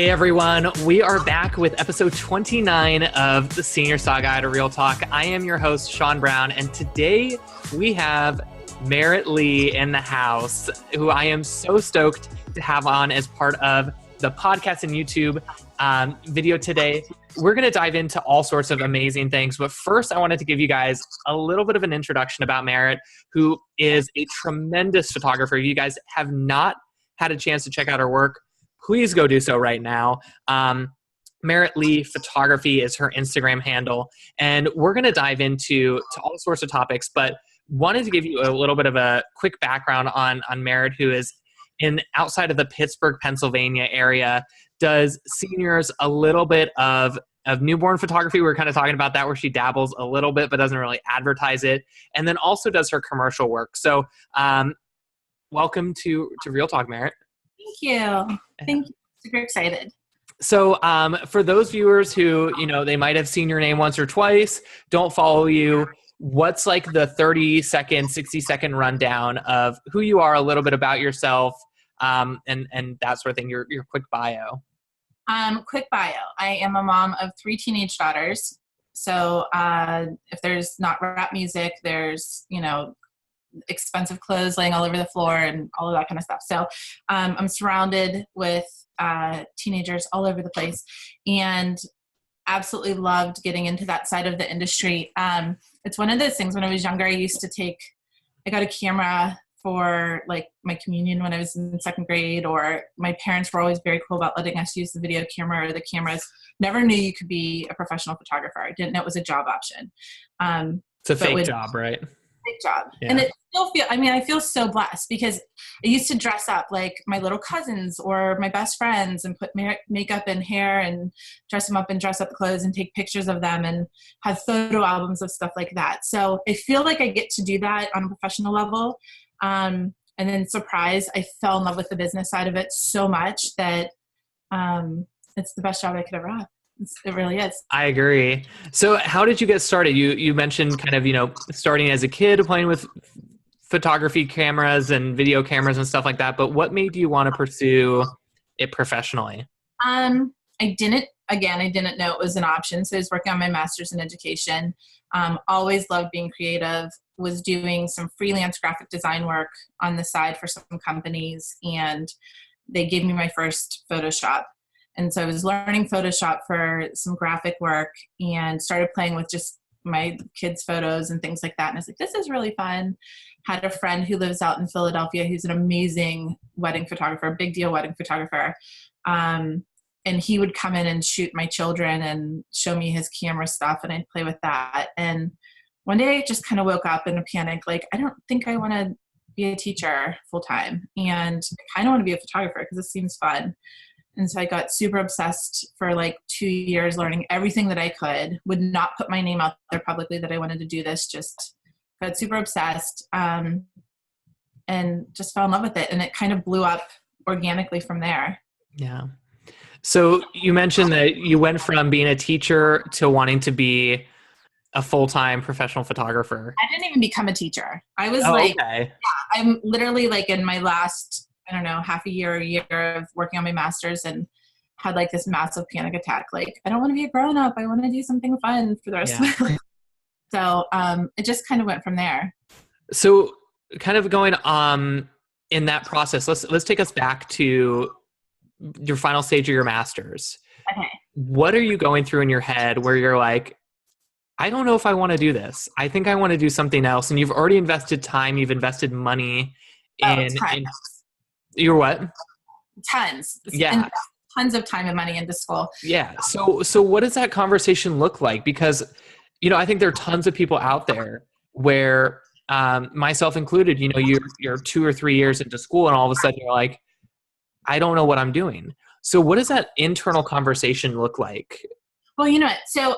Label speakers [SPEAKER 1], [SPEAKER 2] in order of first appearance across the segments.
[SPEAKER 1] Hey everyone, we are back with episode 29 of the Senior Saga Guide, a Real Talk. I am your host, Sean Brown, and today we have Merritt Lee in the house, who I am so stoked to have on as part of the podcast and YouTube video today. We're going to dive into all sorts of amazing things, but first I wanted to give you guys a little bit of an introduction about Merritt, who is a tremendous photographer. If you guys have not had a chance to check out her work, please go do so right now. Merritt Lee Photography is her Instagram handle, and we're going to dive into all sorts of topics, but wanted to give you a little bit of a quick background on Merritt, who is outside of the Pittsburgh, Pennsylvania area, does seniors a little bit of newborn photography. We're kind of talking about that, where she dabbles a little bit but doesn't really advertise it, and then also does her commercial work. So welcome to Real Talk, Merritt.
[SPEAKER 2] Thank you. Thank you. Super excited.
[SPEAKER 1] So for those viewers who, they might have seen your name once or twice, don't follow you, what's like the 30-second, 60-second rundown of who you are, a little bit about yourself, and that sort of thing, your quick bio?
[SPEAKER 2] Quick bio. I am a mom of 3 teenage daughters. So if there's not rap music, there's, expensive clothes laying all over the floor and all of that kind of stuff. So I'm surrounded with teenagers all over the place and absolutely loved getting into that side of the industry. It's one of those things. When I was younger, I got a camera for like my communion when I was in 2nd grade, or my parents were always very cool about letting us use the video camera or the cameras. Never knew you could be a professional photographer. I didn't know it was a job option.
[SPEAKER 1] It's a fake job, right?
[SPEAKER 2] Big job.
[SPEAKER 1] Yeah.
[SPEAKER 2] And I feel so blessed because I used to dress up like my little cousins or my best friends and put makeup and hair and dress them up and dress up clothes and take pictures of them and have photo albums of stuff like that. So I feel like I get to do that on a professional level. And then surprise, I fell in love with the business side of it so much that it's the best job I could ever have. It really is.
[SPEAKER 1] I agree. So how did you get started? You mentioned kind of, starting as a kid playing with photography cameras and video cameras and stuff like that, but what made you want to pursue it professionally?
[SPEAKER 2] I didn't know it was an option. So I was working on my master's in education. Always loved being creative, was doing some freelance graphic design work on the side for some companies, and they gave me my first Photoshop. And so I was learning Photoshop for some graphic work and started playing with just my kids' photos and things like that. And I was like, this is really fun. Had a friend who lives out in Philadelphia who's an amazing wedding photographer, big deal wedding photographer. And he would come in and shoot my children and show me his camera stuff, and I'd play with that. And one day I just kind of woke up in a panic, like, I don't think I want to be a teacher full time. And I kind of want to be a photographer because it seems fun. And so I got super obsessed for like 2 years, learning everything that I could, would not put my name out there publicly that I wanted to do this, just got super obsessed, and just fell in love with it. And it kind of blew up organically from there.
[SPEAKER 1] Yeah. So you mentioned that you went from being a teacher to wanting to be a full-time professional photographer.
[SPEAKER 2] I didn't even become a teacher. I was
[SPEAKER 1] okay.
[SPEAKER 2] Yeah, I'm literally like in my last, half a year of working on my master's, and had like this massive panic attack. Like, I don't want to be a grown up. I want to do something fun for the rest of my life. So it just kind of went from there.
[SPEAKER 1] So kind of going in that process, let's take us back to your final stage of your master's.
[SPEAKER 2] Okay.
[SPEAKER 1] What are you going through in your head where you're like, I don't know if I want to do this. I think I want to do something else. And you've already invested time, you've invested money in you're what?
[SPEAKER 2] Tons.
[SPEAKER 1] Yeah.
[SPEAKER 2] Tons of time and money into school.
[SPEAKER 1] Yeah. So what does that conversation look like? Because, I think there are tons of people out there where, myself included, you're 2 or 3 years into school and all of a sudden you're like, I don't know what I'm doing. So what does that internal conversation look like?
[SPEAKER 2] Well, you know what? So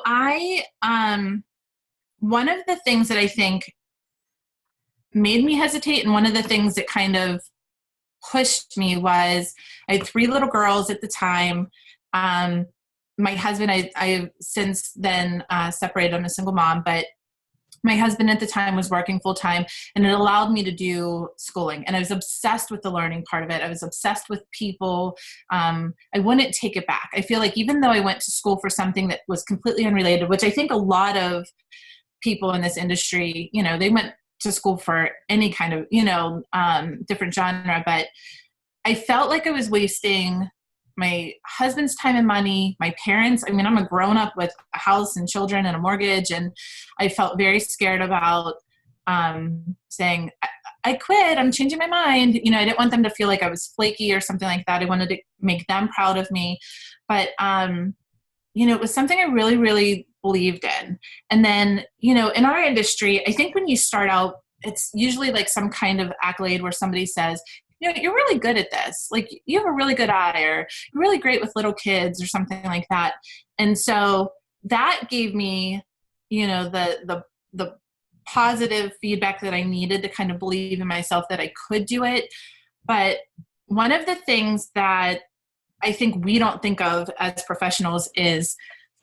[SPEAKER 2] one of the things that I think made me hesitate, and one of the things that kind of pushed me, was I had 3 little girls at the time. My husband, I since then separated. I'm a single mom, but My husband at the time was working full time, and it allowed me to do schooling. And I was obsessed with the learning part of it. I was obsessed with people. I wouldn't take it back. I feel like even though I went to school for something that was completely unrelated, which I think a lot of people in this industry, they went to school for any kind of, different genre, but I felt like I was wasting my husband's time and money, my parents. I mean, I'm a grown up with a house and children and a mortgage. And I felt very scared about saying, I quit, I'm changing my mind. I didn't want them to feel like I was flaky or something like that. I wanted to make them proud of me. But, it was something I really, really believed in. And then, in our industry, I think when you start out, it's usually like some kind of accolade where somebody says, you're really good at this. Like, you have a really good eye, or you're really great with little kids or something like that. And so that gave me, the positive feedback that I needed to kind of believe in myself that I could do it. But one of the things that I think we don't think of as professionals is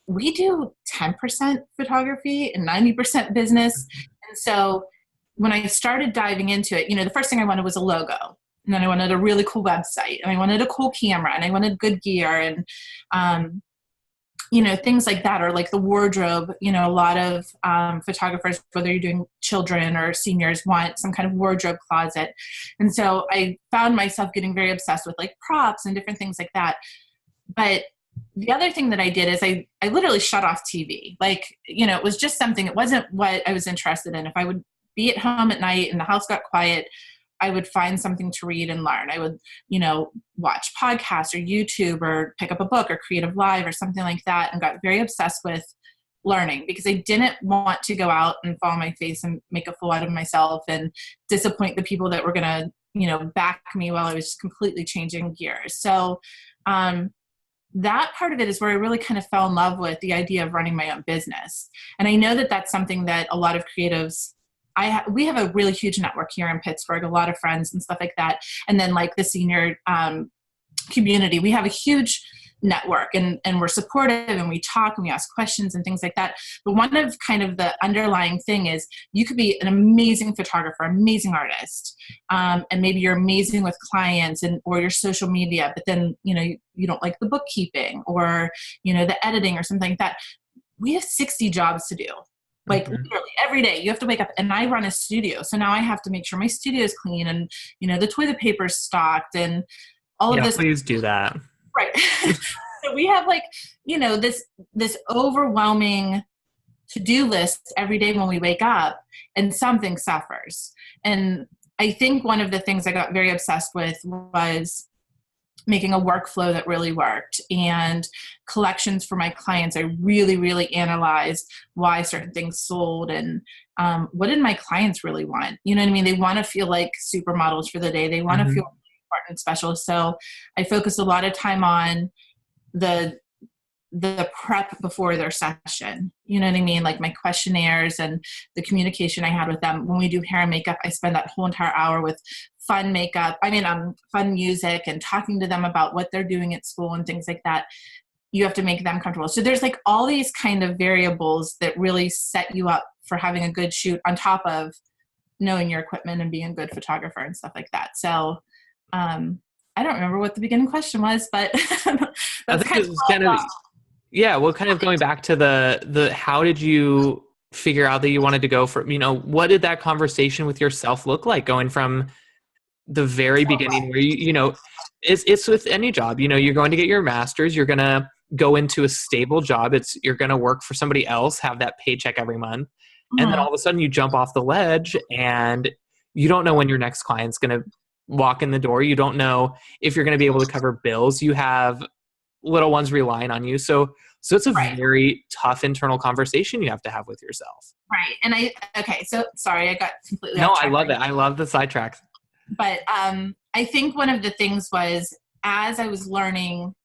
[SPEAKER 2] we do 10% photography and 90% business. And so when I started diving into it, the first thing I wanted was a logo. And then I wanted a really cool website, and I wanted a cool camera, and I wanted good gear, and, things like that, or like the wardrobe. A lot of photographers, whether you're doing children or seniors, want some kind of wardrobe closet. And so I found myself getting very obsessed with like props and different things like that. But the other thing that I did is I literally shut off TV. Like, it was just something, it wasn't what I was interested in. If I would be at home at night and the house got quiet, I would find something to read and learn. I would, watch podcasts or YouTube or pick up a book or Creative Live or something like that, and got very obsessed with learning because I didn't want to go out and fall on my face and make a fool out of myself and disappoint the people that were going to, back me while I was just completely changing gears. So that part of it is where I really kind of fell in love with the idea of running my own business. And I know that that's something that a lot of creatives, we have a really huge network here in Pittsburgh, a lot of friends and stuff like that. And then like the senior community, we have a huge network, and we're supportive, and we talk and we ask questions and things like that. But one of kind of the underlying thing is you could be an amazing photographer, amazing artist, and maybe you're amazing with clients or your social media, but then, you don't like the bookkeeping or, the editing or something like that. We have 60 jobs to do. Like literally every day you have to wake up, and I run a studio. So now I have to make sure my studio is clean, and, the toilet paper is stocked, and all of this.
[SPEAKER 1] Please do that.
[SPEAKER 2] Right. So we have like, this overwhelming to-do list every day when we wake up, and something suffers. And I think one of the things I got very obsessed with was making a workflow that really worked, and collections for my clients. I really, really analyzed why certain things sold, and what did my clients really want? You know what I mean? They want to feel like supermodels for the day. They want to feel important and special. So I focused a lot of time on the prep before their session. You know what I mean? Like my questionnaires and the communication I had with them. When we do hair and makeup, I spend that whole entire hour with fun music, and talking to them about what they're doing at school and things like that. You have to make them comfortable. So there's like all these kind of variables that really set you up for having a good shoot, on top of knowing your equipment and being a good photographer and stuff like that. So I don't remember what the beginning question was, but that's kind of
[SPEAKER 1] yeah. Well, kind of going back to the how did you figure out that you wanted to go for, what did that conversation with yourself look like, going from the very beginning where it's with any job, you're going to get your master's, you're going to go into a stable job. You're going to work for somebody else, have that paycheck every month. And then all of a sudden you jump off the ledge, and you don't know when your next client's going to walk in the door. You don't know if you're going to be able to cover bills. You have little ones relying on you. So it's a very tough internal conversation you have to have with yourself.
[SPEAKER 2] Right. And so sorry, I got completely
[SPEAKER 1] No,
[SPEAKER 2] off track.
[SPEAKER 1] I love it. I love the sidetracks.
[SPEAKER 2] But I think one of the things was, as I was learning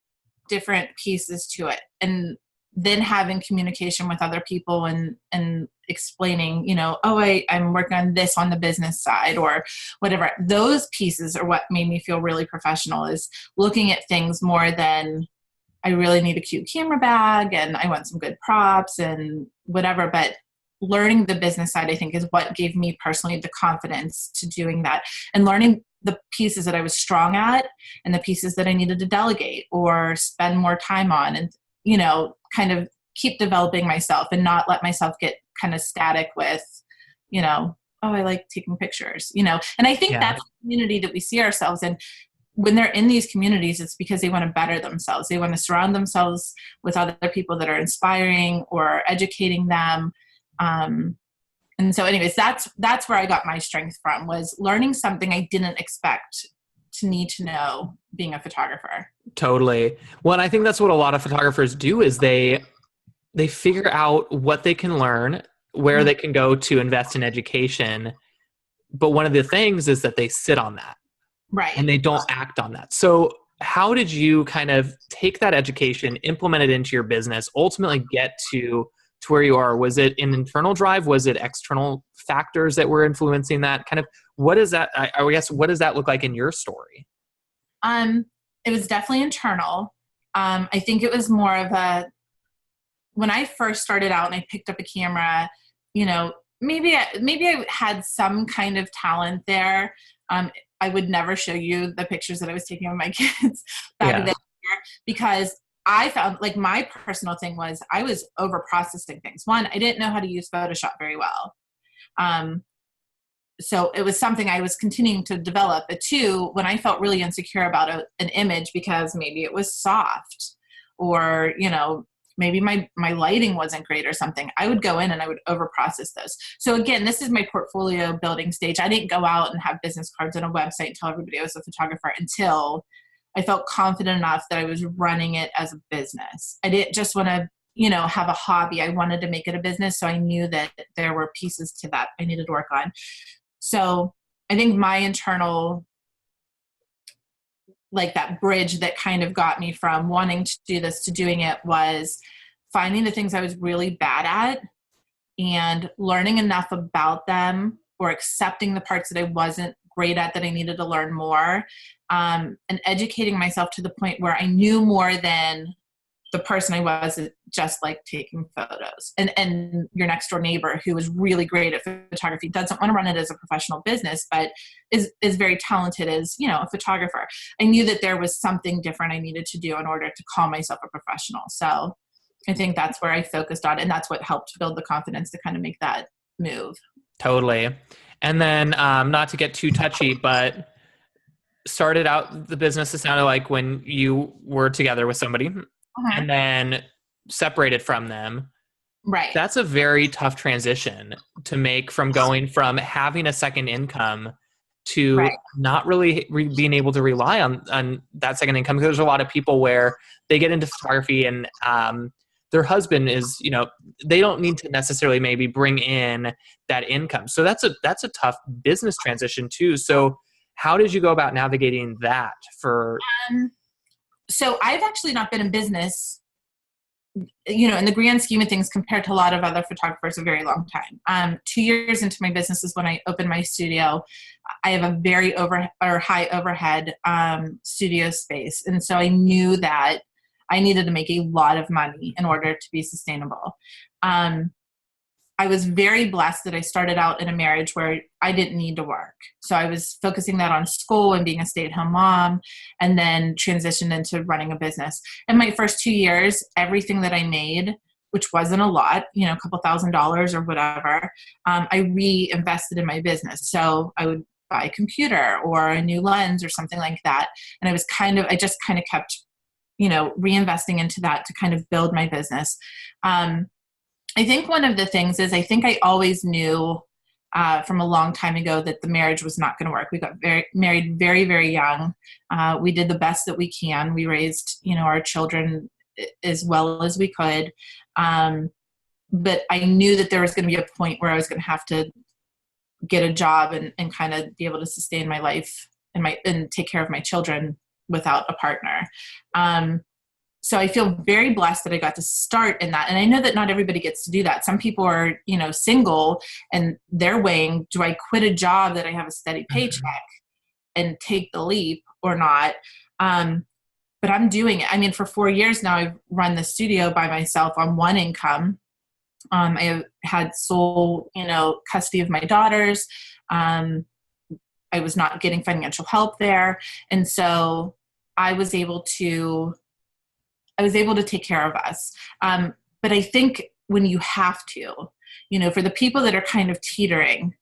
[SPEAKER 2] different pieces to it, and then having communication with other people and explaining, I'm working on this on the business side or whatever. Those pieces are what made me feel really professional, is looking at things more than I really need a cute camera bag and I want some good props and whatever. But learning the business side, I think, is what gave me personally the confidence to doing that, and learning the pieces that I was strong at and the pieces that I needed to delegate or spend more time on, and, kind of keep developing myself and not let myself get kind of static with, oh, I like taking pictures, and I think
[SPEAKER 1] Yeah.
[SPEAKER 2] that's the community that we see ourselves in. When they're in these communities, it's because they want to better themselves. They want to surround themselves with other people that are inspiring or educating them. And so anyways, that's where I got my strength from, was learning something I didn't expect to need to know being a photographer.
[SPEAKER 1] Totally. Well, and I think that's what a lot of photographers do is they figure out what they can learn, where they can go to invest in education. But one of the things is that they sit on that.
[SPEAKER 2] Right.
[SPEAKER 1] And they don't act on that. So how did you kind of take that education, implement it into your business, ultimately get to where you are? Was it an internal drive? Was it external factors that were influencing that? Kind of, what is that? I guess, what does that look like in your story?
[SPEAKER 2] It was definitely internal. I think it was more of when I first started out and I picked up a camera, maybe I had some kind of talent there. I would never show you the pictures that I was taking of my kids back then, because I found, like, my personal thing was I was over processing things. One, I didn't know how to use Photoshop very well. So it was something I was continuing to develop. But two, when I felt really insecure about an image because maybe it was soft or, maybe my lighting wasn't great or something, I would go in and I would overprocess those. So again, this is my portfolio building stage. I didn't go out and have business cards on a website and tell everybody I was a photographer until I felt confident enough that I was running it as a business. I didn't just want to, have a hobby. I wanted to make it a business. So I knew that there were pieces to that I needed to work on. So I think my internal, like, that bridge that kind of got me from wanting to do this to doing it was finding the things I was really bad at and learning enough about them, or accepting the parts that I wasn't great at that I needed to learn more, and educating myself to the point where I knew more than the person I was at just like taking photos. And your next door neighbor, who was really great at photography, doesn't want to run it as a professional business, but is very talented as, a photographer. I knew that there was something different I needed to do in order to call myself a professional. So I think that's where I focused on, and that's what helped build the confidence to kind of make that move.
[SPEAKER 1] Totally. And then, not to get too touchy, but started out the business, it sounded like, when you were together with somebody and then separated from them.
[SPEAKER 2] Right.
[SPEAKER 1] That's a very tough transition to make, from going from having a second income to not really being able to rely on that second income. There's a lot of people where they get into photography and their husband is, they don't need to necessarily maybe bring in that income. So that's a tough business transition too. So how did you go about navigating that for?
[SPEAKER 2] So I've actually not been in business, in the grand scheme of things, compared to a lot of other photographers, a very long time. 2 years into my business is when I opened my studio. I have a very high overhead studio space. And so I knew that I needed to make a lot of money in order to be sustainable. I was very blessed that I started out in a marriage where I didn't need to work. So I was focusing that on school and being a stay-at-home mom, and then transitioned into running a business. In my first 2 years, everything that I made, which wasn't a lot, a couple $1,000s or whatever, I reinvested in my business. So I would buy a computer or a new lens or something like that. And I just kept, reinvesting into that to kind of build my business. I think one of the things is, I think I always knew from a long time ago that the marriage was not going to work. We got married very, very young. We did the best that we can. We raised, our children as well as we could. But I knew that there was going to be a point where I was going to have to get a job and kind of be able to sustain my life and take care of my children without a partner. So I feel very blessed that I got to start in that. And I know that not everybody gets to do that. Some people are, single and they're weighing, do I quit a job that I have a steady paycheck and take the leap or not? But I'm doing it. I mean, for 4 years now, I've run the studio by myself on one income. I have had sole, custody of my daughters. I was not getting financial help there. And so I was able to take care of us. But I think when you have to, for the people that are kind of teetering,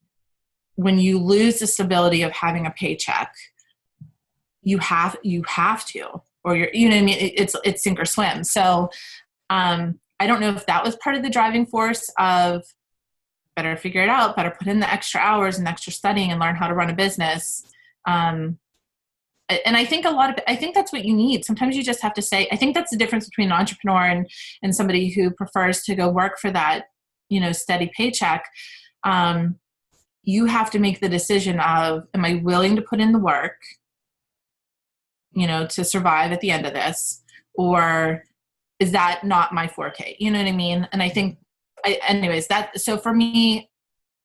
[SPEAKER 2] when you lose the stability of having a paycheck, you have to, or you're, what I mean? It's sink or swim. So I don't know if that was part of the driving force of better figure it out, better put in the extra hours and extra studying and learn how to run a business. And I think I think that's what you need. Sometimes you just have to say, I think that's the difference between an entrepreneur and somebody who prefers to go work for that, steady paycheck. You have to make the decision of, am I willing to put in the work, to survive at the end of this, or is that not my forte? You know what I mean? And I think, so for me,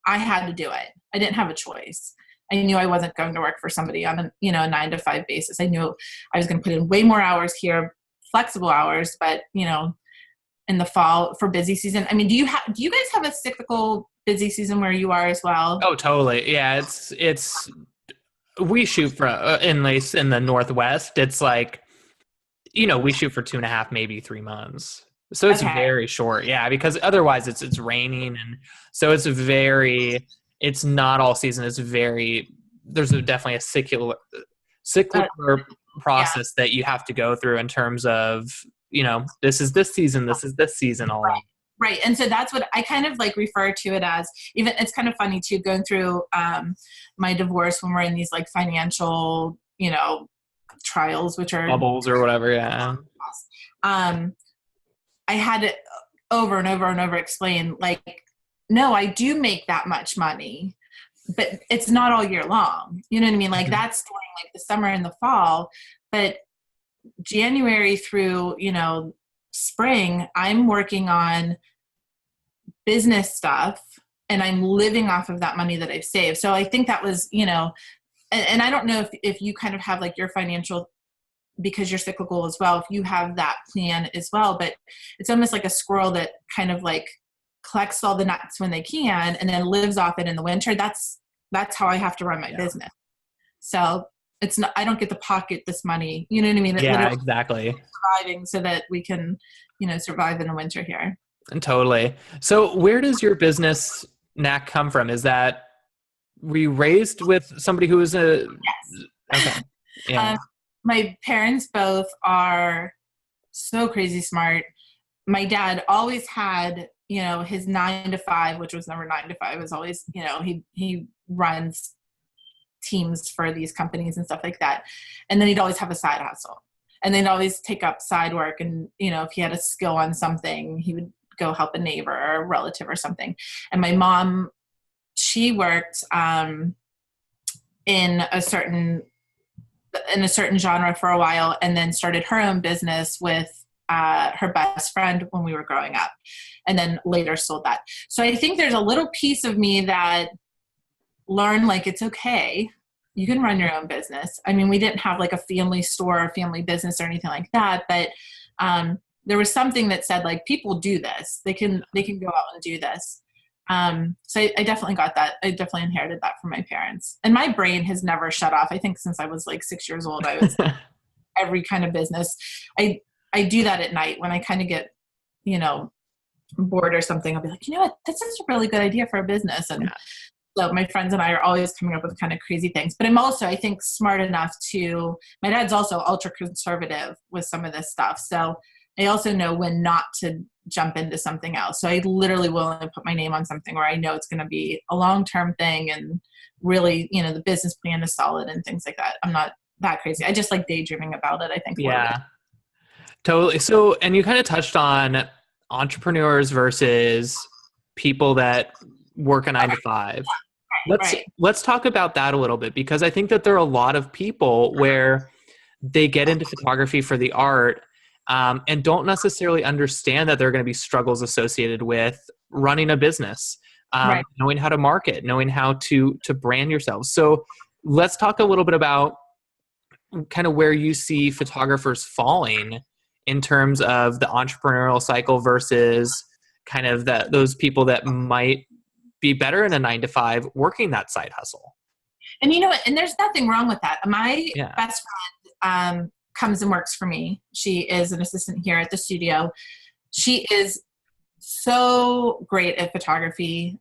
[SPEAKER 2] I had to do it. I didn't have a choice. I knew I wasn't going to work for somebody on a 9-to-5 basis. I knew I was going to put in way more hours here, flexible hours, but in the fall for busy season. I mean, do you guys have a cyclical busy season where you are as well?
[SPEAKER 1] Oh, totally. Yeah. We shoot for in the Northwest. It's like, we shoot for 2.5, maybe 3 months. So it's very short. Yeah. Because otherwise it's raining. And so it's not all season. There's definitely a cyclical process that you have to go through in terms of, this is this season, this is this season all along.
[SPEAKER 2] Right. And so that's what I kind of like refer to it as. Even it's kind of funny too, going through my divorce when we're in these like financial, trials, which are
[SPEAKER 1] bubbles or whatever. Yeah.
[SPEAKER 2] I had to over and over and over explain, like, no, I do make that much money, but it's not all year long. You know what I mean? Like that's during like the summer and the fall, but January through, spring, I'm working on business stuff and I'm living off of that money that I've saved. So I think that was, and I don't know if you kind of have like your financial, because you're cyclical as well, if you have that plan as well, but it's almost like a squirrel that kind of like collects all the nuts when they can and then lives off it in the winter. That's how I have to run my business. So it's not, I don't get to pocket this money. You know what I mean?
[SPEAKER 1] Yeah, exactly.
[SPEAKER 2] Surviving so that we can, survive in the winter here.
[SPEAKER 1] And totally. So where does your business knack come from? Is that were you raised with somebody who was a...
[SPEAKER 2] Yes.
[SPEAKER 1] Okay. Yeah.
[SPEAKER 2] My parents both are so crazy smart. My dad always had, his 9-to-5, which was never 9-to-5. It was always, he runs teams for these companies and stuff like that. And then he'd always have a side hustle. And they'd always take up side work. And, if he had a skill on something, he would go help a neighbor or a relative or something. And my mom, she worked in a certain genre for a while and then started her own business with her best friend when we were growing up, and then later sold that. So I think there's a little piece of me that learned like it's okay. You can run your own business. I mean, we didn't have like a family store or family business or anything like that, but there was something that said like people do this. They can go out and do this. So I definitely got that. I definitely inherited that from my parents. And my brain has never shut off. I think since I was like 6 years old, I was every kind of business. I do that at night when I kind of get, bored or something. I'll be like, you know what, this is a really good idea for a business. And so my friends and I are always coming up with kind of crazy things. But I'm also, I think, smart enough my dad's also ultra conservative with some of this stuff. So I also know when not to jump into something else. So I literally will only put my name on something where I know it's going to be a long-term thing and really, the business plan is solid and things like that. I'm not that crazy. I just like daydreaming about it, I think.
[SPEAKER 1] Yeah, totally. So, and you kind of touched on entrepreneurs versus people that work a 9-to-5. Let's talk about that a little bit, because I think that there are a lot of people where they get into photography for the art and don't necessarily understand that there are going to be struggles associated with running a business, knowing how to market, knowing how to brand yourself. So let's talk a little bit about kind of where you see photographers falling in terms of the entrepreneurial cycle versus kind of those people that might be better in a 9 to 5 working that side hustle.
[SPEAKER 2] And you know what? And there's nothing wrong with that. My
[SPEAKER 1] Yeah.
[SPEAKER 2] best friend comes and works for me. She is an assistant here at the studio. She is so great at photography.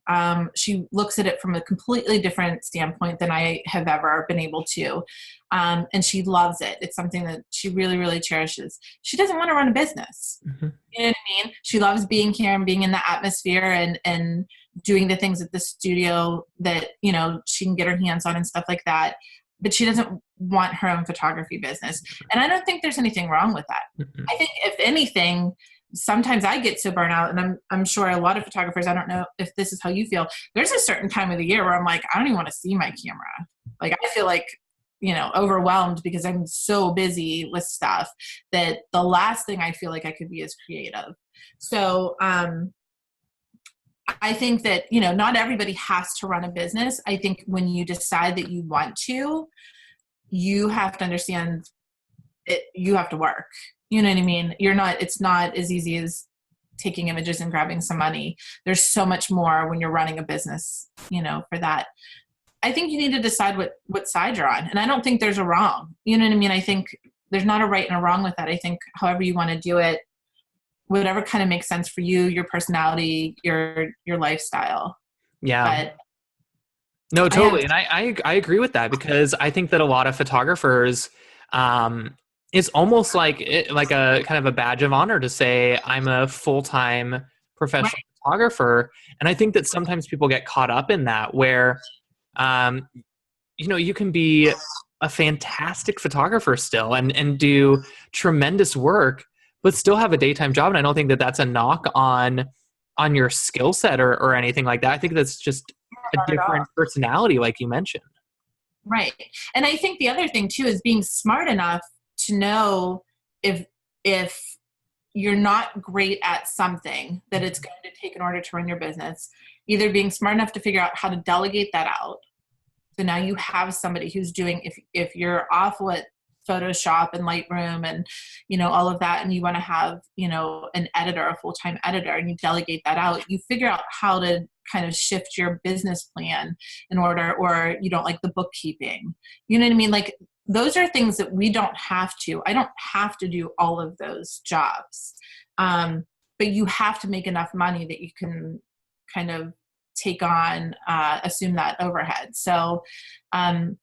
[SPEAKER 2] She looks at it from a completely different standpoint than I have ever been able to. And she loves it. It's something that she really, really cherishes. She doesn't want to run a business.
[SPEAKER 1] Mm-hmm.
[SPEAKER 2] You know what I mean? She loves being here and being in the atmosphere and doing the things at the studio that, you know, she can get her hands on and stuff like that. But she doesn't want her own photography business. And I don't think there's anything wrong with that.
[SPEAKER 1] Mm-hmm.
[SPEAKER 2] I think if anything, sometimes I get so burnt out, and I'm sure a lot of photographers, I don't know if this is how you feel. There's a certain time of the year where I'm like, I don't even want to see my camera. Like, I feel like, you know, overwhelmed because I'm so busy with stuff that the last thing I feel like I could be is creative. So, I think that, you know, not everybody has to run a business. I think when you decide that you want to, you have to understand it, you have to work. You know what I mean? It's not as easy as taking images and grabbing some money. There's so much more when you're running a business, you know, for that. I think you need to decide what side you're on. And I don't think there's a wrong. You know what I mean? I think there's not a right and a wrong with that. I think however you want to do it, whatever kind of makes sense for you, your personality, your lifestyle.
[SPEAKER 1] Yeah.
[SPEAKER 2] But
[SPEAKER 1] no, totally. And I agree with that, because I think that a lot of photographers, it's almost like a kind of a badge of honor to say I'm a full-time professional photographer. And I think that sometimes people get caught up in that where, you know, you can be a fantastic photographer still and do tremendous work, but still have a daytime job. And I don't think that that's a knock on your skill set or anything like that. I think that's just a different personality, like you mentioned.
[SPEAKER 2] Right. And I think the other thing too is being smart enough to know if you're not great at something that it's going to take in order to run your business, either being smart enough to figure out how to delegate that out. So now you have somebody who's doing, if you're awful at Photoshop and Lightroom and, you know, all of that, and you want to have, you know, an editor, a full-time editor, and you delegate that out, you figure out how to kind of shift your business plan in order, or you don't like the bookkeeping. You know what I mean? Like, those are things that we don't have to. I don't have to do all of those jobs. But you have to make enough money that you can kind of take on, assume that overhead. So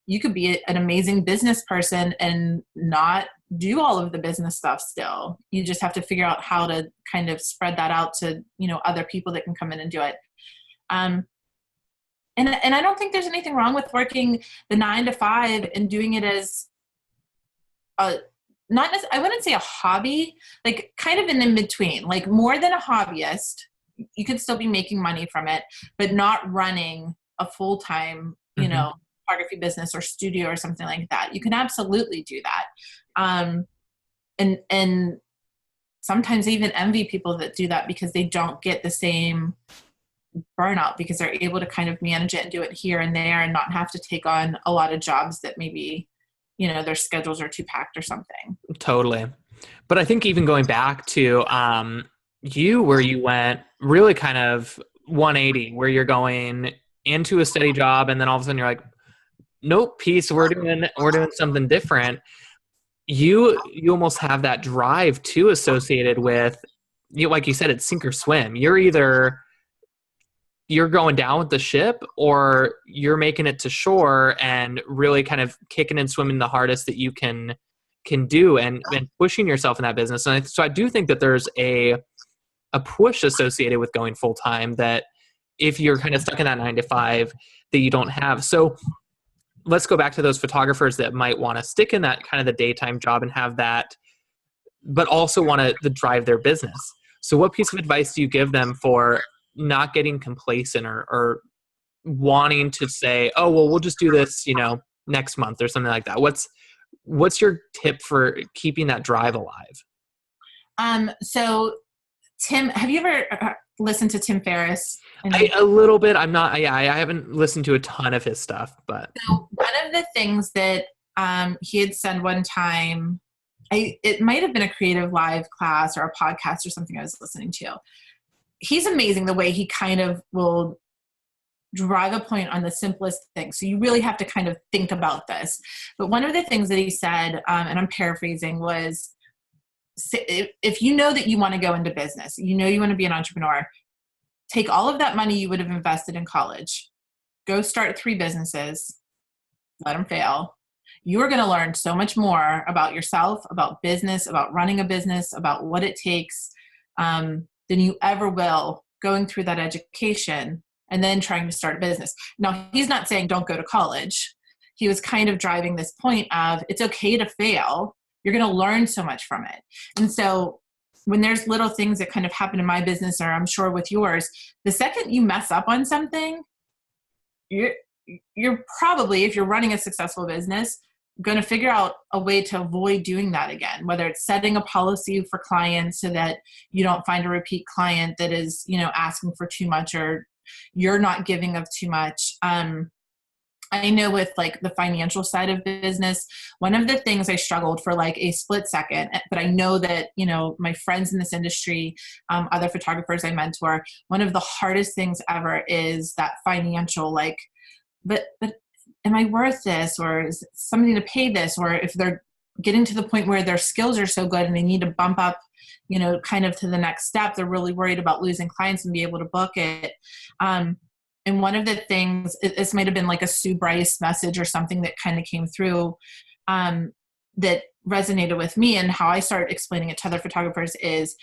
[SPEAKER 2] you could be an amazing business person and not do all of the business stuff still. You just have to figure out how to kind of spread that out to, you know, other people that can come in and do it. And I don't think there's anything wrong with working the 9 to 5 and doing it as I wouldn't say a hobby, like kind of in between, like more than a hobbyist. You could still be making money from it, but not running a full-time, you know, photography business or studio or something like that. You can absolutely do that. And sometimes I even envy people that do that because they don't get the same burnout because they're able to kind of manage it and do it here and there and not have to take on a lot of jobs that maybe, you know, their schedules are too packed or something.
[SPEAKER 1] Totally. But I think even going back to where you went really kind of 180, where you're going into a steady job and then all of a sudden you're like, nope, peace, we're doing something different. You almost have that drive too associated with, you, like you said, it's sink or swim. You're going down with the ship, or you're making it to shore and really kind of kicking and swimming the hardest that you can do and pushing yourself in that business. And so I do think that there's a push associated with going full time, that if you're kind of stuck in that 9 to 5 that you don't have. So let's go back to those photographers that might want to stick in that kind of the daytime job and have that, but also want to drive their business. So what piece of advice do you give them for not getting complacent or wanting to say, oh, well, we'll just do this, you know, next month or something like that? What's your tip for keeping that drive alive?
[SPEAKER 2] So Tim, have you ever listened to Tim Ferriss?
[SPEAKER 1] A little bit. I haven't listened to a ton of his stuff, but.
[SPEAKER 2] So one of the things that he had said one time, it might have been a Creative Live class or a podcast or something I was listening to. he's amazing the way he kind of will drive a point on the simplest thing. So you really have to kind of think about this. But one of the things that he said, and I'm paraphrasing, was if you know that you want to go into business, you know you want to be an entrepreneur, take all of that money you would have invested in college, go start 3 businesses, let them fail. You are going to learn so much more about yourself, about business, about running a business, about what it takes than you ever will going through that education and then trying to start a business. Now, he's not saying don't go to college. He was kind of driving this point of it's okay to fail. You're going to learn so much from it. And so when there's little things that kind of happen in my business, or I'm sure with yours, the second you mess up on something, you're probably, if you're running a successful business, going to figure out a way to avoid doing that again, whether it's setting a policy for clients so that you don't find a repeat client that is, asking for too much, or you're not giving of too much. I know with like the financial side of business, one of the things I struggled for like a split second, but I know that, my friends in this industry, other photographers I mentor, one of the hardest things ever is that financial, like, but am I worth this? Or is somebody to pay this? Or if they're getting to the point where their skills are so good and they need to bump up, kind of to the next step, they're really worried about losing clients and be able to book it. And one of the things, this might have been like a Sue Bryce message or something that kind of came through that resonated with me, and how I started explaining it to other photographers is,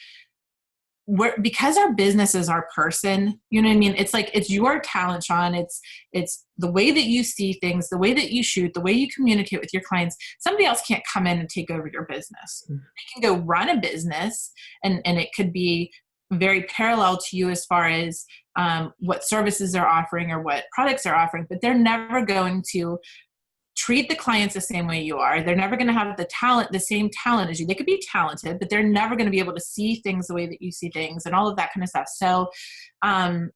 [SPEAKER 2] because our business is our person, you know what I mean? It's like, it's your talent, Sean. It's the way that you see things, the way that you shoot, the way you communicate with your clients. Somebody else can't come in and take over your business. They can go run a business and it could be very parallel to you as far as what services they're offering or what products they're offering, but they're never going to treat the clients the same way you are. They're never going to have the same talent as you. They could be talented, but they're never going to be able to see things the way that you see things and all of that kind of stuff. So I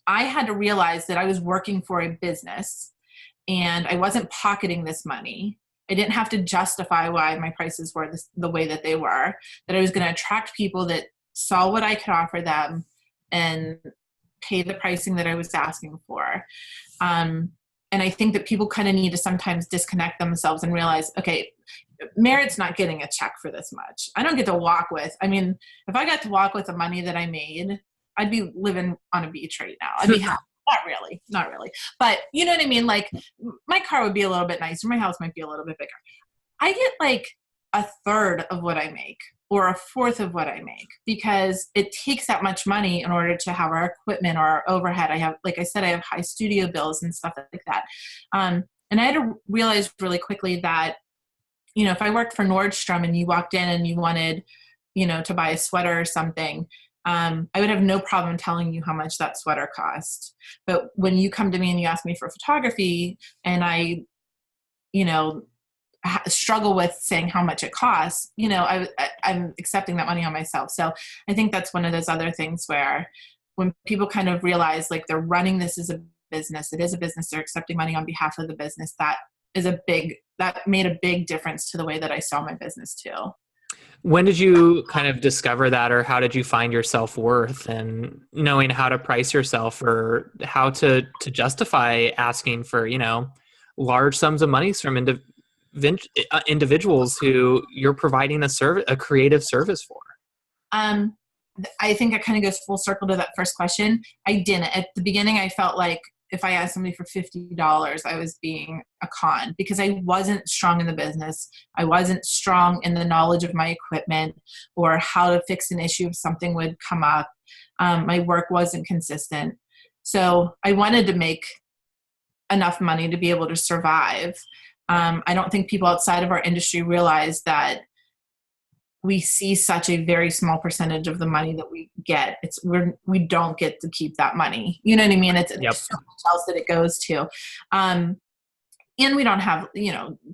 [SPEAKER 2] had to realize that I was working for a business and I wasn't pocketing this money. I didn't have to justify why my prices were the way that they were, that I was going to attract people that saw what I could offer them and pay the pricing that I was asking for. And I think that people kind of need to sometimes disconnect themselves and realize, okay, Merritt's not getting a check for this much. I don't get to walk with, if I got to walk with the money that I made, I'd be living on a beach right now. I'd be happy. Not really. But you know what I mean? Like my car would be a little bit nicer. My house might be a little bit bigger. I get like a third of what I make or a fourth of what I make because it takes that much money in order to have our equipment or our overhead. I have, like I said, I have high studio bills and stuff like that. And I had to realize really quickly that, if I worked for Nordstrom and you walked in and you wanted, to buy a sweater or something, I would have no problem telling you how much that sweater cost. But when you come to me and you ask me for photography and I, struggle with saying how much it costs, I'm accepting that money on myself. So I think that's one of those other things where when people kind of realize like they're running this as a business, it is a business, they're accepting money on behalf of the business. That made a big difference to the way that I saw my business too.
[SPEAKER 1] When did you kind of discover that, or how did you find your self-worth and knowing how to price yourself or how to justify asking for, large sums of money from individuals who you're providing a creative service for?
[SPEAKER 2] I think it kind of goes full circle to that first question. I didn't. At the beginning, I felt like if I asked somebody for $50, I was being a con because I wasn't strong in the business. I wasn't strong in the knowledge of my equipment or how to fix an issue if something would come up. My work wasn't consistent. So I wanted to make enough money to be able to survive. I don't think people outside of our industry realize that we see such a very small percentage of the money that we get. We don't get to keep that money. You know what I mean? There's so much else that it goes to. And we don't have,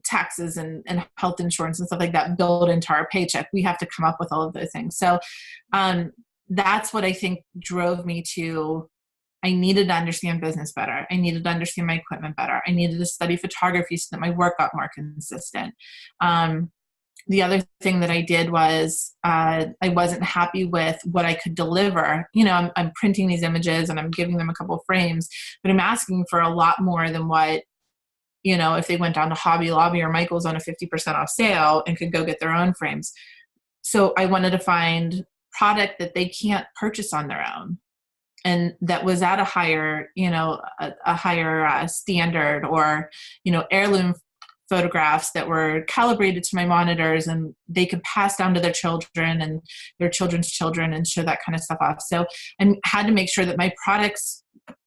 [SPEAKER 2] taxes and health insurance and stuff like that built into our paycheck. We have to come up with all of those things. So that's what I think drove me to, I needed to understand business better. I needed to understand my equipment better. I needed to study photography so that my work got more consistent. the other thing that I did was I wasn't happy with what I could deliver. I'm printing these images and I'm giving them a couple of frames, but I'm asking for a lot more than what, if they went down to Hobby Lobby or Michael's on a 50% off sale and could go get their own frames. So I wanted to find product that they can't purchase on their own, and that was at a higher, a higher standard, or, heirloom photographs that were calibrated to my monitors and they could pass down to their children and their children's children and show that kind of stuff off. So I had to make sure that my products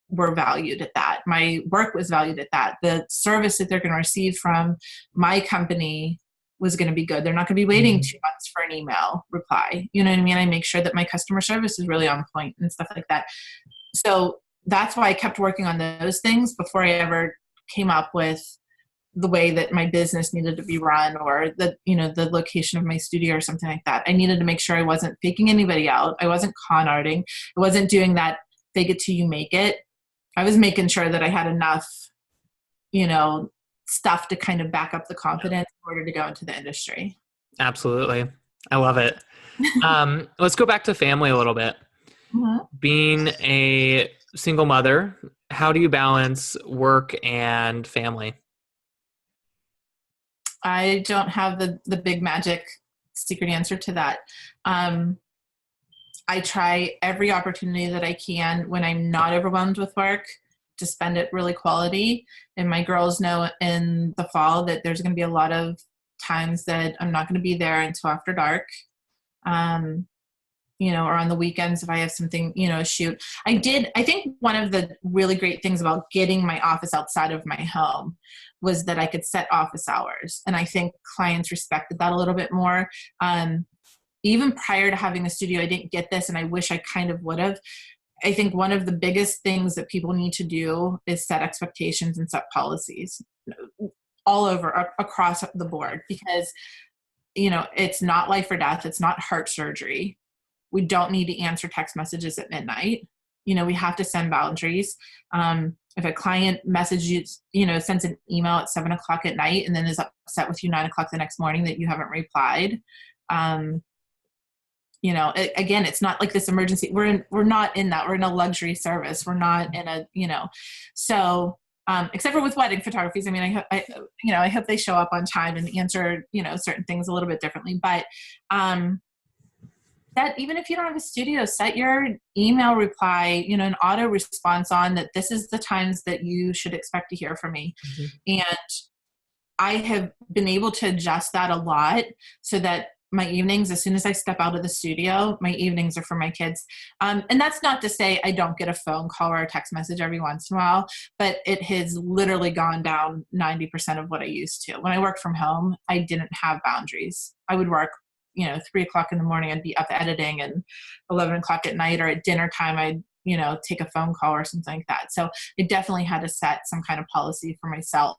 [SPEAKER 2] were valued at that. My work was valued at that. The service that they're going to receive from my company was going to be good. They're not going to be waiting 2 months for an email reply. You know what I mean? I make sure that my customer service is really on point and stuff like that. So that's why I kept working on those things before I ever came up with the way that my business needed to be run, or the location of my studio or something like that. I needed to make sure I wasn't faking anybody out. I wasn't con arting. I wasn't doing that fake it till you make it. I was making sure that I had enough, stuff to kind of back up the confidence in order to go into the industry.
[SPEAKER 1] Absolutely. I love it. Let's go back to family a little bit. Mm-hmm. Being a single mother, how do you balance work and family?
[SPEAKER 2] I don't have the big magic secret answer to that. I try every opportunity that I can when I'm not overwhelmed with work to spend it really quality. And my girls know in the fall that there's going to be a lot of times that I'm not going to be there until after dark. Or on the weekends if I have something, shoot. I think one of the really great things about getting my office outside of my home was that I could set office hours. And I think clients respected that a little bit more. Even prior to having the studio, I didn't get this, and I wish I kind of would have. I think one of the biggest things that people need to do is set expectations and set policies all over, across the board, because, it's not life or death. It's not heart surgery. We don't need to answer text messages at midnight. We have to send boundaries. If a client messages, sends an email at 7:00 at night and then is upset with you 9:00 the next morning that you haven't replied, again, it's not like this emergency. We're not in that. We're in a luxury service. We're not in a, so, except for with wedding photographies. I mean, I hope they show up on time and answer, certain things a little bit differently, but, that even if you don't have a studio, set your email reply, an auto response on that. This is the times that you should expect to hear from me. Mm-hmm. And I have been able to adjust that a lot so that my evenings, as soon as I step out of the studio, my evenings are for my kids. And that's not to say I don't get a phone call or a text message every once in a while, but it has literally gone down 90% of what I used to. When I worked from home, I didn't have boundaries. I would work 3:00 in the morning, I'd be up editing, and 11:00 at night or at dinner time, I'd, take a phone call or something like that. So I definitely had to set some kind of policy for myself.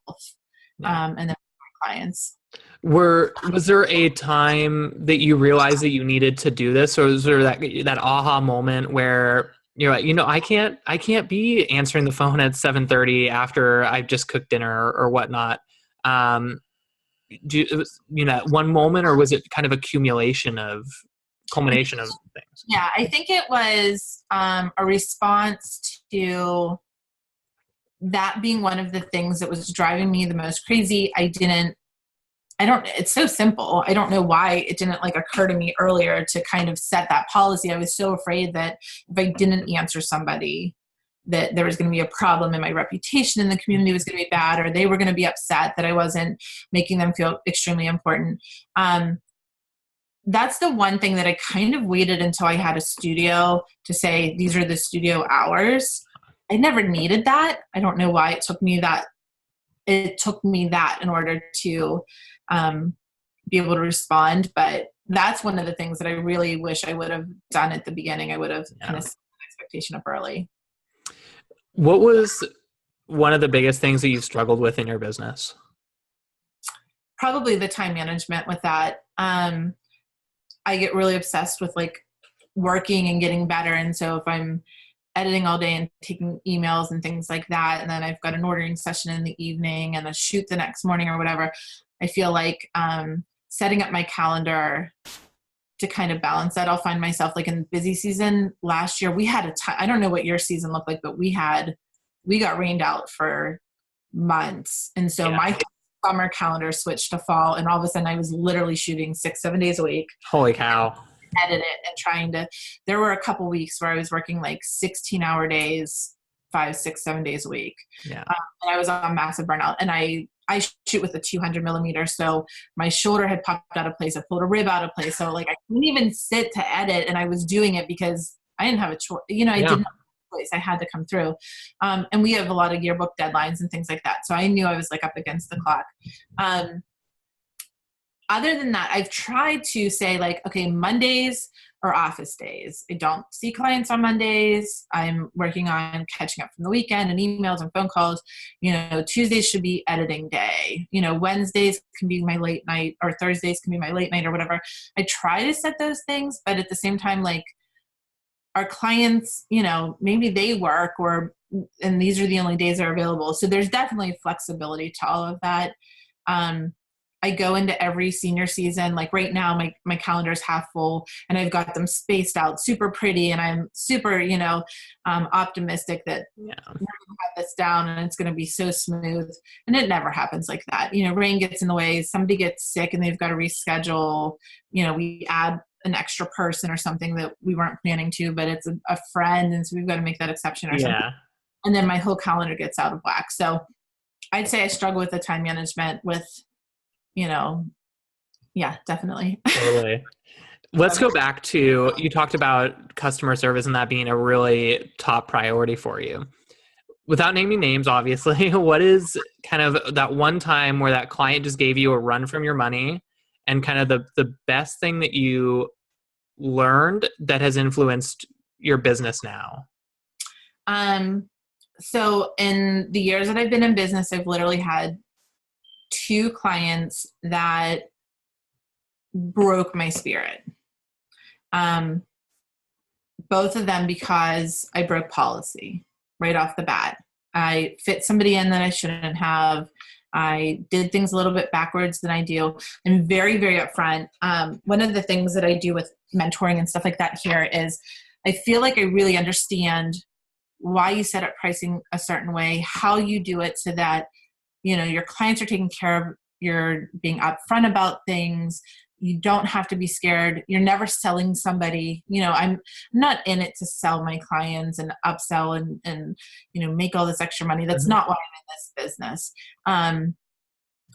[SPEAKER 2] And then for my clients.
[SPEAKER 1] Was there a time that you realized that you needed to do this, or was there that aha moment where you're like, I can't be answering the phone at 7:30 after I've just cooked dinner or whatnot? One moment, or was it kind of culmination of things?
[SPEAKER 2] Yeah, I think it was a response to that being one of the things that was driving me the most crazy. It's so simple. I don't know why it didn't occur to me earlier to kind of set that policy. I was so afraid that if I didn't answer somebody, that there was going to be a problem and my reputation in the community was going to be bad, or they were going to be upset that I wasn't making them feel extremely important. That's the one thing that I kind of waited until I had a studio to say, these are the studio hours. I never needed that. I don't know why it took me that in order to be able to respond. But that's one of the things that I really wish I would have done at the beginning. I would have kind of set an expectation up early.
[SPEAKER 1] What was one of the biggest things that you struggled with in your business?
[SPEAKER 2] Probably the time management with that. I get really obsessed with working and getting better. And so if I'm editing all day and taking emails and things like that, and then I've got an ordering session in the evening and a shoot the next morning or whatever, I feel like setting up my calendar to kind of balance that. I'll find myself like in busy season last year, we had I don't know what your season looked like, but we got rained out for months. And so my summer calendar switched to fall, and all of a sudden I was literally shooting 6-7 days a week.
[SPEAKER 1] Holy cow.
[SPEAKER 2] Edit it and there were a couple weeks where I was working like 16-hour days, 5, 6, 7 days a week.
[SPEAKER 1] Yeah.
[SPEAKER 2] And I was on massive burnout, and I shoot with a 200 millimeter. So my shoulder had popped out of place. I pulled a rib out of place. So like I couldn't even sit to edit, and I was doing it because I didn't have a choice. I didn't have a choice. I had to come through. And we have a lot of yearbook deadlines and things like that. So I knew I was like up against the clock. Other than that, I've tried to say like, okay, Mondays are office days. I don't see clients on Mondays. I'm working on catching up from the weekend and emails and phone calls. Tuesdays should be editing day. Wednesdays can be my late night, or Thursdays can be my late night or whatever. I try to set those things, but at the same time, like our clients, maybe they work and these are the only days that are available. So there's definitely flexibility to all of that. I go into every senior season, like right now, my calendar is half full, and I've got them spaced out super pretty, and I'm super, optimistic that we're going to have this down and it's going to be so smooth. And it never happens like that. Rain gets in the way, somebody gets sick and they've got to reschedule, we add an extra person or something that we weren't planning to, but it's a friend. And so we've got to make that exception or something. And then my whole calendar gets out of whack. So I'd say I struggle with the time management with, definitely.
[SPEAKER 1] Totally. Let's go back to, you talked about customer service and that being a really top priority for you. Without naming names, obviously, what is kind of that one time where that client just gave you a run from your money, and kind of the best thing that you learned that has influenced your business now?
[SPEAKER 2] So in the years that I've been in business, I've literally had 2 clients that broke my spirit. Both of them because I broke policy right off the bat. I fit somebody in that I shouldn't have. I did things a little bit backwards than I do. I'm very, very upfront. One of the things that I do with mentoring and stuff like that here is I feel like I really understand why you set up pricing a certain way, how you do it so that your clients are taken care of, you're being upfront about things. You don't have to be scared. You're never selling somebody. I'm not in it to sell my clients and upsell and make all this extra money. That's not why I'm in this business.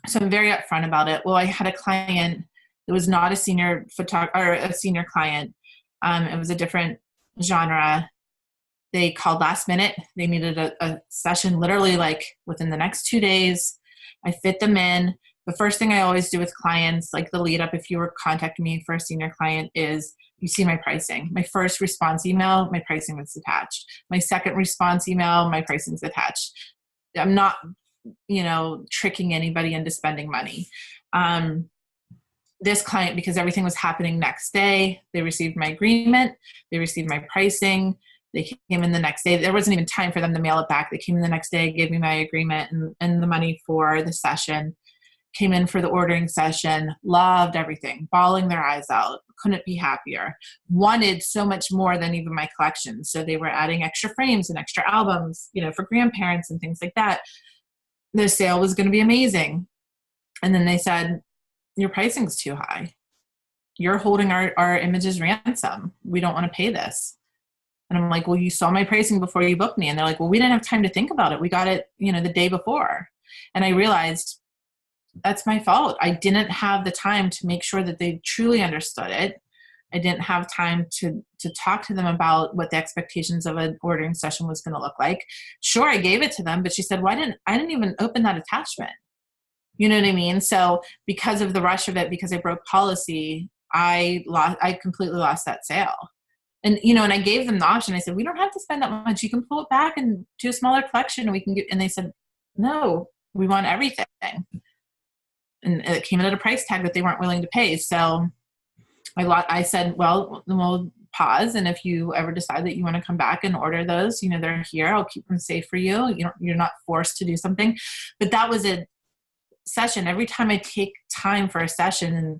[SPEAKER 2] So I'm very upfront about it. Well, I had a client that was not a senior photographer or a senior client. It was a different genre. They called last minute. They needed a session literally like within the next 2 days. I fit them in. The first thing I always do with clients, like the lead up, if you were contacting me for a senior client, is you see my pricing. My first response email, my pricing is attached. My second response email, my pricing is attached. I'm not, tricking anybody into spending money. This client, because everything was happening next day, they received my agreement, they received my pricing. They came in the next day. There wasn't even time for them to mail it back. They came in the next day, gave me my agreement and the money for the session, came in for the ordering session, loved everything, bawling their eyes out, couldn't be happier, wanted so much more than even my collection. So they were adding extra frames and extra albums, for grandparents and things like that. The sale was going to be amazing. And then they said, your pricing's too high. You're holding our images ransom. We don't want to pay this. And I'm like, well, you saw my pricing before you booked me. And they're like, well, we didn't have time to think about it. We got it, the day before. And I realized that's my fault. I didn't have the time to make sure that they truly understood it. I didn't have time to talk to them about what the expectations of an ordering session was going to look like. Sure, I gave it to them, but she said, I didn't even open that attachment. You know what I mean? So because of the rush of it, because I broke policy, I completely lost that sale. And, and I gave them the option. I said, we don't have to spend that much. You can pull it back and do a smaller collection and we can and they said, no, we want everything. And it came in at a price tag that they weren't willing to pay. So I said, well, we'll pause. And if you ever decide that you want to come back and order those, they're here. I'll keep them safe for you. You're not forced to do something. But that was session, every time I take time for a session and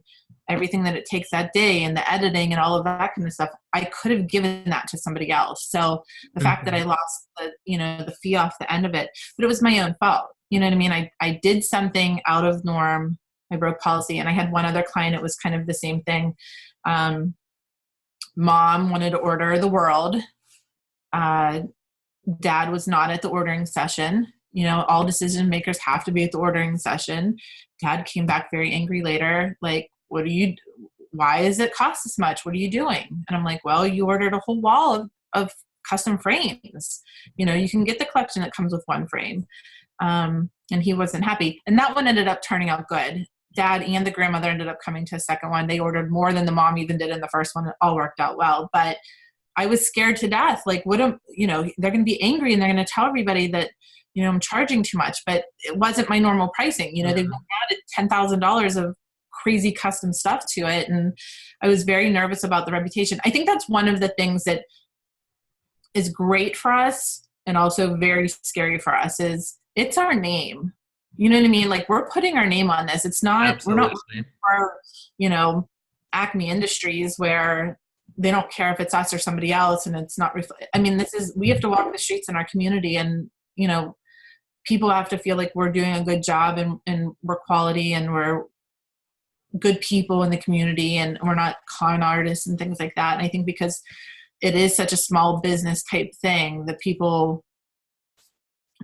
[SPEAKER 2] everything that it takes that day and the editing and all of that kind of stuff, I could have given that to somebody else. So the fact that I lost the fee off the end of it, but it was my own fault. You know what I mean? I did something out of norm. I broke policy. And I had one other client. It was kind of the same thing. Mom wanted to order the world. Dad was not at the ordering session. All decision makers have to be at the ordering session. Dad came back very angry later. Like, why does it cost this much? What are you doing? And I'm like, well, you ordered a whole wall of custom frames. You can get the collection that comes with one frame. And he wasn't happy. And that one ended up turning out good. Dad and the grandmother ended up coming to a second one. They ordered more than the mom even did in the first one. It all worked out well. But I was scared to death. Like, they're going to be angry and they're going to tell everybody that, I'm charging too much, but it wasn't my normal pricing. They've added $10,000 of crazy custom stuff to it. And I was very nervous about the reputation. I think that's one of the things that is great for us and also very scary for us is it's our name. You know what I mean? Like, we're putting our name on this. It's not,
[SPEAKER 1] Absolutely.
[SPEAKER 2] we're not, Acme Industries where they don't care if it's us or somebody else. And it's not, we have to walk the streets in our community and, people have to feel like we're doing a good job and we're quality and we're good people in the community and we're not con artists and things like that. And I think because it is such a small business type thing that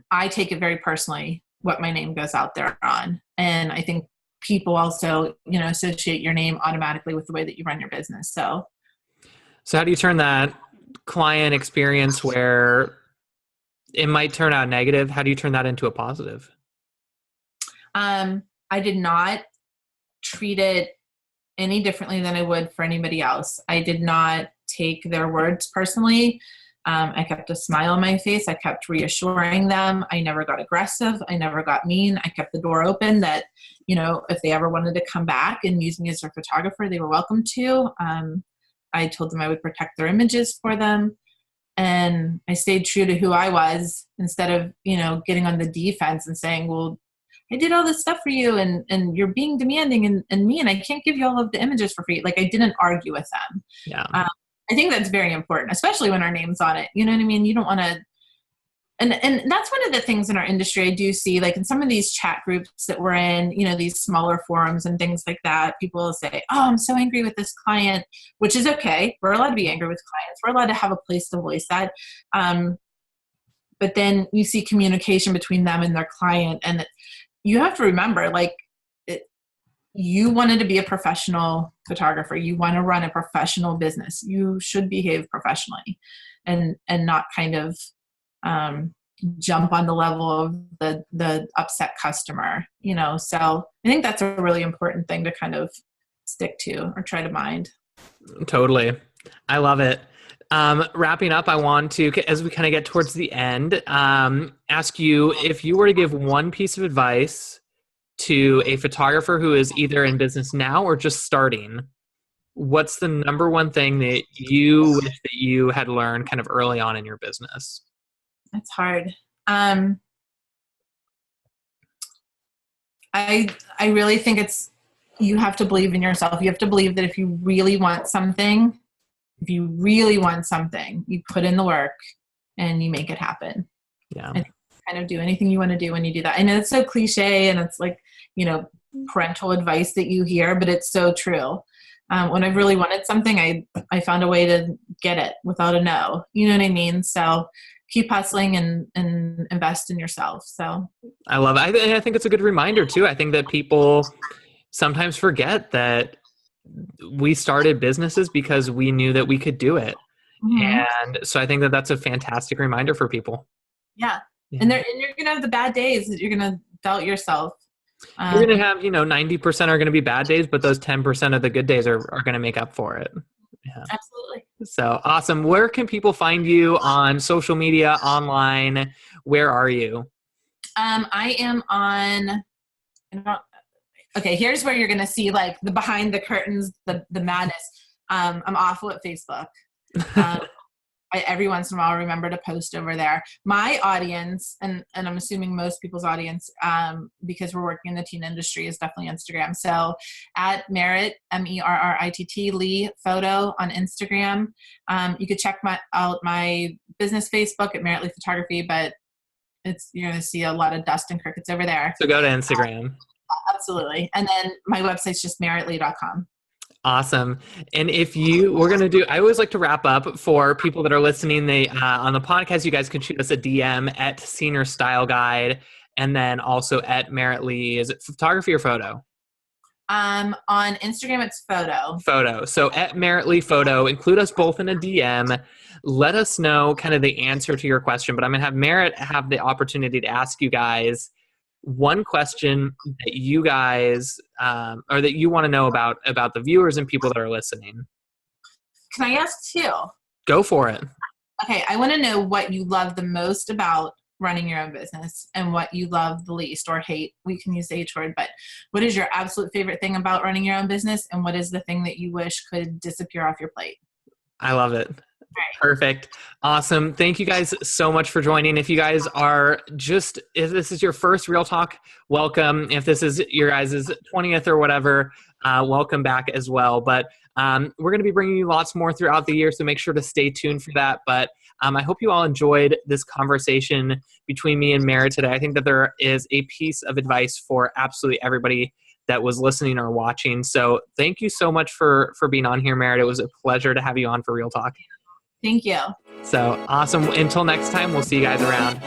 [SPEAKER 2] I take it very personally what my name goes out there on. And I think people also, associate your name automatically with the way that you run your business. So
[SPEAKER 1] how do you turn that client experience where it might turn out negative? How do you turn that into a positive?
[SPEAKER 2] I did not treat it any differently than I would for anybody else. I did not take their words personally. I kept a smile on my face. I kept reassuring them. I never got aggressive. I never got mean. I kept the door open that, if they ever wanted to come back and use me as their photographer, they were welcome to. I told them I would protect their images for them. And I stayed true to who I was instead of, getting on the defense and saying, well, I did all this stuff for you and you're being demanding and mean. I can't give you all of the images for free. Like, I didn't argue with them.
[SPEAKER 1] Yeah.
[SPEAKER 2] I think that's very important, especially when our name's on it. You know what I mean? You don't want to, and that's one of the things in our industry I do see, like in some of these chat groups that we're in, these smaller forums and things like that, people will say, oh, I'm so angry with this client, which is okay. We're allowed to be angry with clients. We're allowed to have a place to voice that. But then you see communication between them and their client. And you have to remember, like, you wanted to be a professional photographer. You want to run a professional business. You should behave professionally and not kind of jump on the level of the upset customer, So I think that's a really important thing to kind of stick to or try to mind.
[SPEAKER 1] Totally. I love it. Wrapping up, I want to, as we kind of get towards the end, ask you if you were to give one piece of advice to a photographer who is either in business now or just starting, what's the number one thing that you wish that you had learned kind of early on in your business?
[SPEAKER 2] That's hard. I really think you have to believe in yourself. You have to believe that if you really want something, you put in the work and you make it happen.
[SPEAKER 1] Yeah.
[SPEAKER 2] And kind of do anything you want to do when you do that. I know it's so cliche and it's like, parental advice that you hear, but it's so true. When I really wanted something, I found a way to get it without a no. You know what I mean? So keep hustling and invest in yourself. So
[SPEAKER 1] I love it. I think it's a good reminder too. I think that people sometimes forget that we started businesses because we knew that we could do it. Mm-hmm. And so I think that that's a fantastic reminder for people.
[SPEAKER 2] Yeah. And you're going to have the bad days that you're going to doubt yourself.
[SPEAKER 1] You're going to have, 90% are going to be bad days, but those 10% of the good days are going to make up for it. Yeah.
[SPEAKER 2] Absolutely.
[SPEAKER 1] So awesome. Where can people find you on social media, online? Where are you?
[SPEAKER 2] I am on, okay, here's where you're going to see like the behind the curtains, the madness. I'm awful at Facebook. every once in a while remember to post over there. My audience, and I'm assuming most people's audience, because we're working in the teen industry, is definitely Instagram. So at Merritt, Merritt Lee photo on Instagram. You could check out my business Facebook at Merritt Lee Photography, but you're going to see a lot of dust and crickets over there.
[SPEAKER 1] So go to Instagram.
[SPEAKER 2] Absolutely. And then my website's just merrittlee.com.
[SPEAKER 1] Awesome. And I always like to wrap up for people that are listening. On the podcast, you guys can shoot us a DM at Senior Style Guide, and then also at Merritt Lee. Is it photography or photo?
[SPEAKER 2] On Instagram, it's photo.
[SPEAKER 1] Photo. So at Merritt Lee Photo, include us both in a DM. Let us know kind of the answer to your question, but I'm going to have Merritt have the opportunity to ask you guys one question that you guys, or that you want to know about the viewers and people that are listening.
[SPEAKER 2] Can I ask two?
[SPEAKER 1] Go for it.
[SPEAKER 2] Okay. I want to know what you love the most about running your own business and what you love the least or hate. We can use the H word, but what is your absolute favorite thing about running your own business? And what is the thing that you wish could disappear off your plate?
[SPEAKER 1] I love it. Perfect. Awesome. Thank you guys so much for joining. If you guys if this is your first Real Talk, welcome. If this is your guys' 20th or whatever, welcome back as well. But we're going to be bringing you lots more throughout the year, so make sure to stay tuned for that. But I hope you all enjoyed this conversation between me and Merritt today. I think that there is a piece of advice for absolutely everybody that was listening or watching. So thank you so much for being on here, Merritt. It was a pleasure to have you on for Real Talk.
[SPEAKER 2] Thank you.
[SPEAKER 1] So awesome. Until next time, we'll see you guys around.